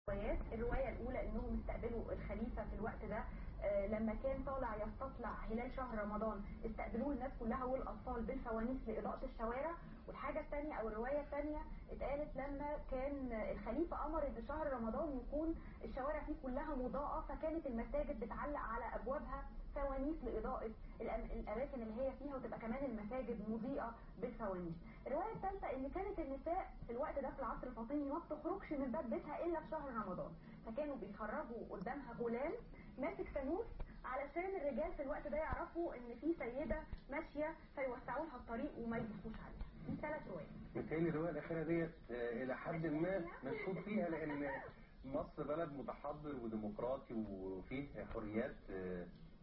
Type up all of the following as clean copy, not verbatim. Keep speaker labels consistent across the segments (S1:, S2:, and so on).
S1: الرواية الأولى إنهم استقبلوا الخليفة في الوقت ده لما كان طالع يستطلع هلال شهر رمضان، استقبلوه الناس كلها والأطفال بالفوانيس لإضاءة الشوارع. والحاجة الثانية أو الرواية الثانية اتقالت لما كان الخليفة أمر إن شهر رمضان يكون الشوارع فيه كلها مضاءة، فكانت المساجد بتعلق على أبوابها فوانيس لإضاءة الأماكن اللي هي فيها، وتبقى كمان المساجد مضيئة بالفوانيس. الرواية الثالثة إن كانت النساء في الوقت ده في العصر الفاطمي ما بتخرجش من باب بيتها إلا في شهر رمضان، فكانوا بيخرجوا قدامها غلام ماسك فانوس علشان الرجال في الوقت ده يعرفوا إن في سيدة ماشية فيوسعوا لها الطريق وما يبصوش عليها. دي 3 روايات.
S2: متهيألي الرواية الأخيرة ديت إلى حد ما مشهود فيها، لأن مصر بلد متحضر وديمقراطي وفيه حريات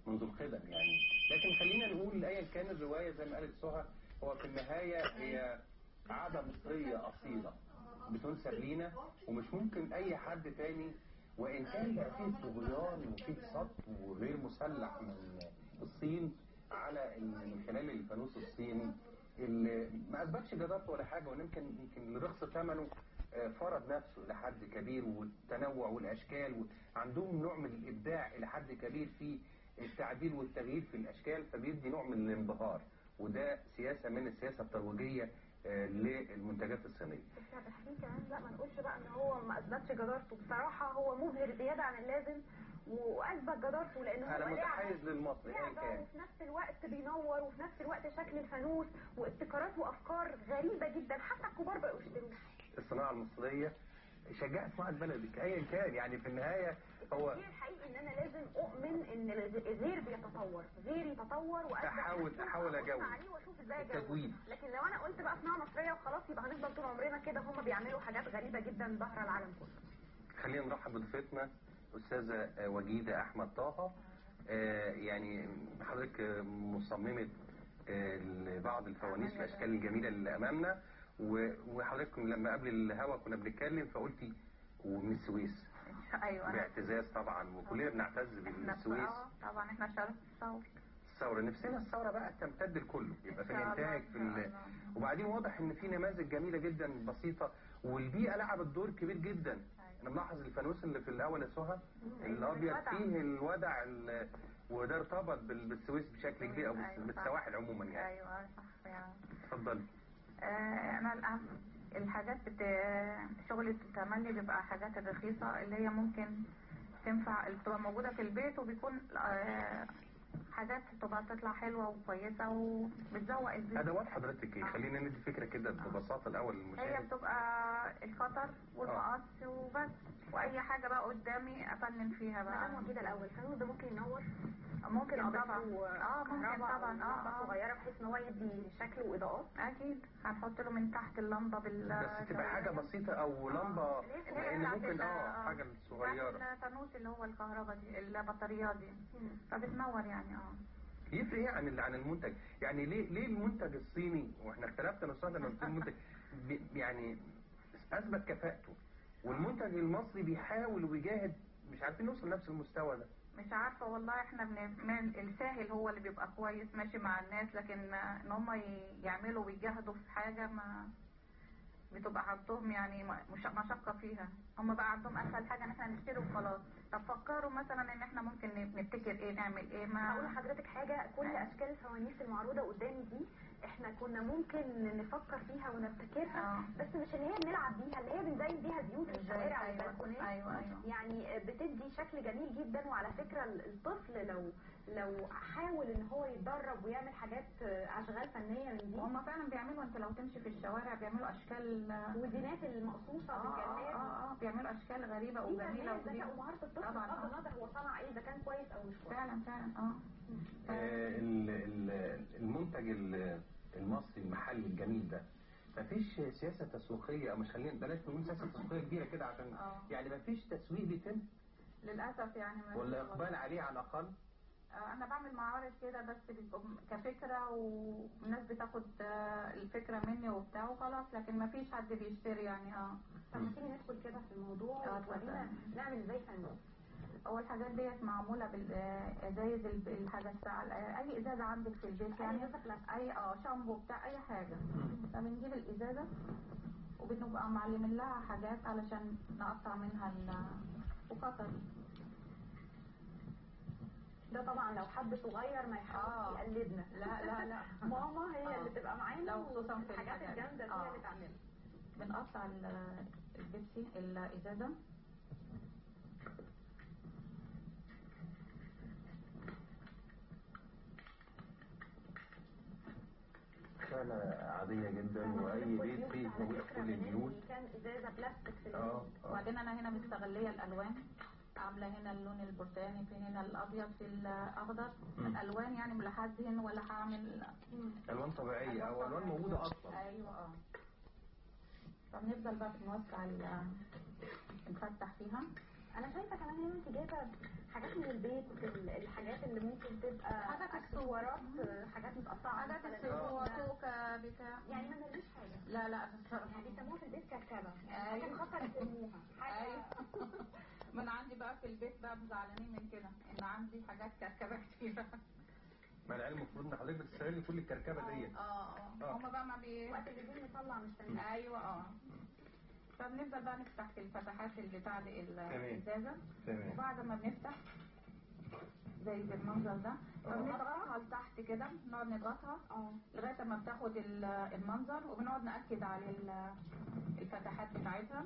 S2: منذ القدم يعني. لكن خلينا نقول أيا كان الرواية زي ما قالت سهى، هو في النهاية هي عادة مصرية أصيلة بتنسب لينا، ومش ممكن أي حد تاني، وإن كان بقى فيه طغيان وفيه سطو غير مسلح من الصين على من خلال الفانوس الصيني اللي ما اثبتش جدارته ولا حاجه، ويمكن لرخص ثمنه فرض نفسه الى حد كبير، والتنوع والاشكال، وعندهم نوع من الابداع الى حد كبير في التعديل والتغيير في الاشكال، فبيدي نوع من الانبهار، وده سياسه من السياسه الترويجيه للمنتجات الصينيه.
S1: بس يا حبيبي كمان لا ما نقولش بقى ان هو ما اثبتش جدارته، بصراحه هو مبهر زياده عن اللازم واثبت جدارته، لان هو
S2: انا متحيز للمصري ايا كان،
S1: وفي نفس الوقت بينور، وفي نفس الوقت شكل الفانوس وابتكارات وافكار غريبه جدا حتى الكبار بقوا يشتروها.
S2: الصناعه المصريه شجاع صناعه بلدك ايا كان، يعني في النهايه هو
S1: الحقيقي ان انا لازم اؤمن ان الغير بيتطور، غير يتطور،
S2: احاول اجاوب
S1: عليه واشوف ازاي اجاوب. لكن لو انا قلت بقى صناعه مصريه وخلاص يبقى هنفضل طول عمرنا كده، هم بيعملوا حاجات غريبه جدا ظاهره العالم كله.
S2: خلينا نرحب بضيفتنا استاذه وجيده احمد طه. يعني حضرتك مصممه بعض الفوانيس والاشكال الجميله اللي امامنا، وحضرتك لما قبل الهوا كنا بنتكلم فقلتي ومن السويس.
S3: ايوه
S2: باعتزاز طبعا، وكلنا بنعتز بالسويس.
S3: طبعا احنا شرف
S2: الثوره، نفسنا الثوره بقى تمتد لكله، يبقى في الانتاج وبعدين واضح ان في نماذج جميله جدا بسيطه، والبيئه لعبت دور كبير جدا. انا ملاحظ الفانوس اللي في الاول يا سهى الابيض فيه الودع وده ارتبط بالسويس بشكل كبير، او بالسواحل عموما يعني.
S3: ايوه صح يعني.
S2: اتفضلي.
S3: انا الان الحاجات شغل التملي بيبقى حاجات الرخيصه اللي هي ممكن تنفع، اللي بتبقى موجوده في البيت، وبيكون حاجات تبقى تطلع حلوه وكويسه وبتزوق البيت.
S2: ادوات حضرتك ايه؟ خلينا ندي فكره كده ببساطه الاول للمشاهد.
S3: هي بتبقى الخطر والمقص وبس، واي حاجه بقى قدامي افنن فيها بقى.
S1: مدام كده الاول الفانوس ده ممكن ينور؟
S3: ممكن طبعا. ممكن طبعا.
S1: صغيره بحيث ان هو يدي شكل واضاءات.
S3: اكيد هنحط له من تحت اللمبه
S2: بس تبقى حاجه بسيطه او لمبه، لان ممكن حاجه صغيره.
S3: الفانوس اللي هو الكهرباء دي البطاريات دي فبتنور يعني.
S2: يفرق ايه عن المنتج؟ يعني ليه المنتج الصيني، واحنا اختلفنا نصها لما بنقول المنتج يعني اثبت كفاءته، والمنتج المصري بيحاول وبيجاهد، مش عارفين نوصل لنفس المستوى ده.
S3: مش عارفه والله، احنا الساهل هو اللي بيبقى كويس ماشي مع الناس، لكن ان هم يعملوا ويجاهدوا في حاجه ما بتبقى عندهم يعني مشقه فيها. هم بقى عندهم اسهل حاجه ان احنا نشتري وخلاص. طب فكروا مثلا ان احنا ممكن نبتكر ايه، نعمل ايه. ما
S1: هقول لحضرتك حاجه، كل اشكال الفوانيس المعروضه قدامي دي احنا كنا ممكن نفكر فيها ونبتكرها، بس مش اللي هي بنلعب بيها، اللي هي بنزين بيها بيوت الشوارع والبلكونات.
S3: أيوة.
S1: يعني بتدي شكل جميل جدا. وعلى فكره الطفل لو حاول ان هو يتدرب ويعمل حاجات اشغال فنيه من دي،
S3: هم فعلا بيعملوا. انت لو تمشي في الشوارع بيعملوا اشكال
S1: والزينات المقصوصه بالجمال.
S3: بيعملوا اشكال غريبه وجميله
S1: وذكاء ومهاره الطفل بغض النظر هو صنع ايه، اذا كان كويس او مش كويس.
S3: فعلا.
S2: المنتج المصري المحلي الجميل ده مفيش سياسه تسويقيه، او مش خلينا بلاش نقول سياسه تسويقيه كبيره كده، عشان يعني مفيش تسويق بيتم
S3: للاسف يعني،
S2: ولا اقبال عليه على الاقل.
S3: انا بعمل معارض كده بس كفكره، والناس بتاخد الفكره مني وبتاع وخلاص، لكن مفيش حد بيشتري يعني.
S1: طب ما تيجي ندخل كده في الموضوع وتورينا نعمل ازاي فانوس.
S3: اول حاجات ديت معموله بالازايز، الحاجه الساعه، اي ازازه عندك في البيت يعني، اي شامبو بتاع اي حاجه. فبنجيب الازازه وبنبقى معلمين لها حاجات علشان نقطع منها وقطر.
S1: ده طبعا لو حد صغير ما يحاولش يقلدنا.
S3: لا
S1: ماما هي اللي تبقى معانا،
S3: لو خصوصا في
S1: الحاجات الجامده دي هي اللي تعملها.
S3: بنقطع البيبسي الازازه.
S2: شغلة عادية جدا وأي بيت فيه موجود في كل البيوت.
S1: كان إزازة بلاستيك في البيت.
S3: وبعدين أنا هنا مستغلية الألوان، عاملة هنا اللون البرتقاني، في هنا الأبيض، في الأخضر. الألوان يعني مش هدهن ولا هعمل
S2: ألوان طبيعية أو ألوان موجودة أصلا.
S3: أيوة. فبنفضل بقى بنوسع نفتح فيها.
S1: أنا شايفة كمان هنا أنت جايبة حاجات من البيت، الحاجات اللي ممكن تبقى
S3: حاجات
S1: اكسسوارات، حاجات متقطعة،
S3: حاجات السبوع توكة بتاع،
S1: يعني ما نرميش حاجة.
S3: لا بصراحة
S1: يعني بيسموها في البيت كركبة.
S3: أيوة.
S1: خطر يسموها
S3: أيوة. ما أنا عندي بقى في البيت بقى زعلانين من كده إن عندي حاجات كركبة كتيرة.
S2: ما العلم المفروض إن حضرتك بتستغلي كل الكركبة ديت.
S3: هما بقى ما
S1: وقت اللي بيجي نطلع مش تمام.
S3: أيوة. فبنفضل بقى نفتح في الفتحات اللي بتاع الازازه. وبعد ما بنفتح زي بالمنظر ده بنضغطها لتحت كده، نقعد نضغطها لغايه ما بتاخد المنظر، وبنقعد ناكد على الفتحات بتاعتها.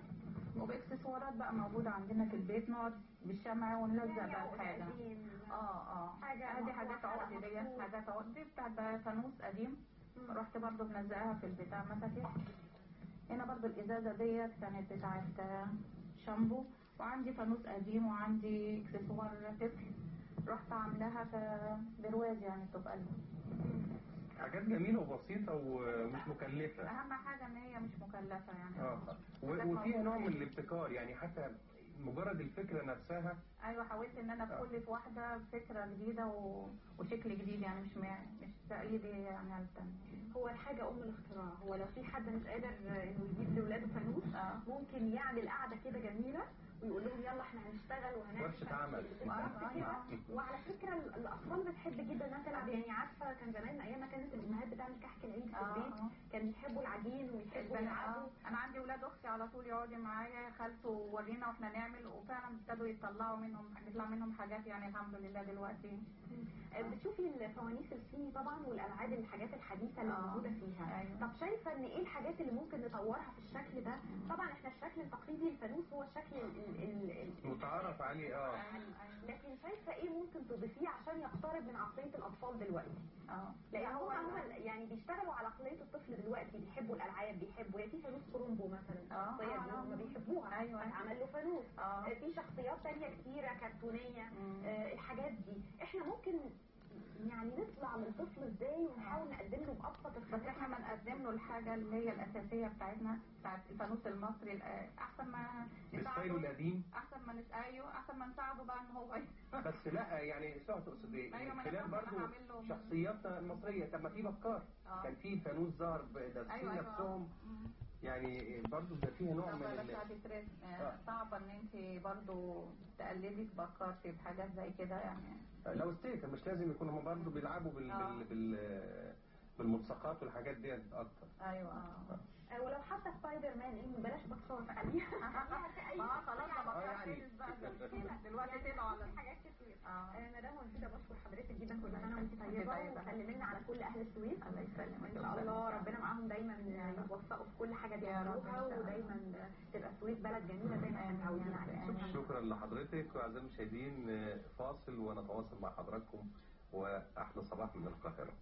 S3: وباكسسوارات بقى موجوده عندنا في البيت، نقعد بالشمع ونلزق بقى الحاجه. دي حاجات عقد، ديت حاجات عقد بتاعت فانوس قديم. رحت برضو بنزقها في البتاع مسكت. هنا برضو الازازة ديت كانت بتاعت شامبو، وعندي فانوس قديم، وعندي اكسسوار طفل رحت عاملاها في برواز، يعني تبقى
S2: حاجات جميلة وبسيطة ومش مكلفة.
S3: اهم حاجة ان هي مش مكلفة يعني.
S2: وفيها نوع من الابتكار، يعني حتى مجرد الفكرة نفسها.
S3: ايوه، حاولت ان انا ادخل في واحدة فكرة جديدة وشكل جديد، يعني مش تقليدي يعني على التاني.
S1: هو الحاجة الاختراع. هو لو في حد مش قادر انه يجيب لاولاده فانوس، ممكن يعمل قعدة كده جميلة ويقول لهم يلا احنا هنشتغل وهنعمل
S2: ورشة عمل.
S1: وعلى فكرة الاطفال بتحب جدا انها تلعب، يعني عارفة كان زمان ايام ما كانت الامهات بتعمل كحك العيد في البيت، كانوا يحبوا العجين ويحبوا يلعبوا.
S3: انا عندي ولاد اختي على طول يقعدوا معايا، خالته ورينا واحنا نعمل، وفعلا ابتدوا يطلعوا منهم حاجات، يعني الحمد لله دلوقتي.
S1: بتشوفي الفوانيس الصيني طبعا والالعاب، الحاجات الحديثه اللي موجوده فيها.
S3: أيوة.
S1: طب شايفه ان ايه الحاجات اللي ممكن نطورها في الشكل ده؟ طبعا احنا الشكل التقليدي الفانوس هو الشكل
S2: متعارف عليه.
S1: لكن شايفه ايه ممكن تضيفيه عشان يقترب من عقليه الاطفال دلوقتي؟ لان هم يعني بيشتغلوا على عقليه الطفل دلوقتي، بيحبوا الالعاب، بيحبوا في فانوس كرومبو مثلا، الشخصيه دي هم بيحبوها. اتعمل له فانوس. في شخصيات ثانيه كتيره كرتونيه. الحاجات دي احنا ممكن يعني نطلع للطفل ازاي ونحاول نقدم له بابسط
S3: بس احنا ما نقدم له الحاجه اللي هي الاساسيه بتاعتنا، بتاعت الفانوس المصري، احسن ما
S2: نساعده القديم،
S3: احسن ما نساعده بقى ان هو
S2: بس لا يعني تقصد ايه؟ من خلال برضه شخصياتنا المصريه. طب ما في بكار كان في فانوس ظهر بدارسين نفسهم، يعني برضه ده فيها نوع من
S3: صعبه ان انت برضه تقلدي بكارتي بحاجات زي كده يعني.
S2: لو استيكر مش لازم يكونوا هم برضه بيلعبوا بالملصقات والحاجات دي اكتر.
S3: ايوه.
S1: ولو حتى سبايدر مان بلاش بكار، خليها
S3: خلاص بكار دلوقتي طلعوا على
S1: حاجات كتير. مدام وليده بشكر حضرتك جدا، كل سنه وانت طيبه، وسلمي لنا على كل اهل السويس.
S3: الله يسلمك
S1: ان شاء الله، ربنا معاهم دايما يوفقوا في كل حاجه بيعملوها، ودايما تبقى السويس بلد جميله زي ما احنا متعودين عليها.
S2: شكرا لحضرتك. واعزائي المشاهدين، فاصل ونتواصل مع حضراتكم، واحلى صباح من القاهره.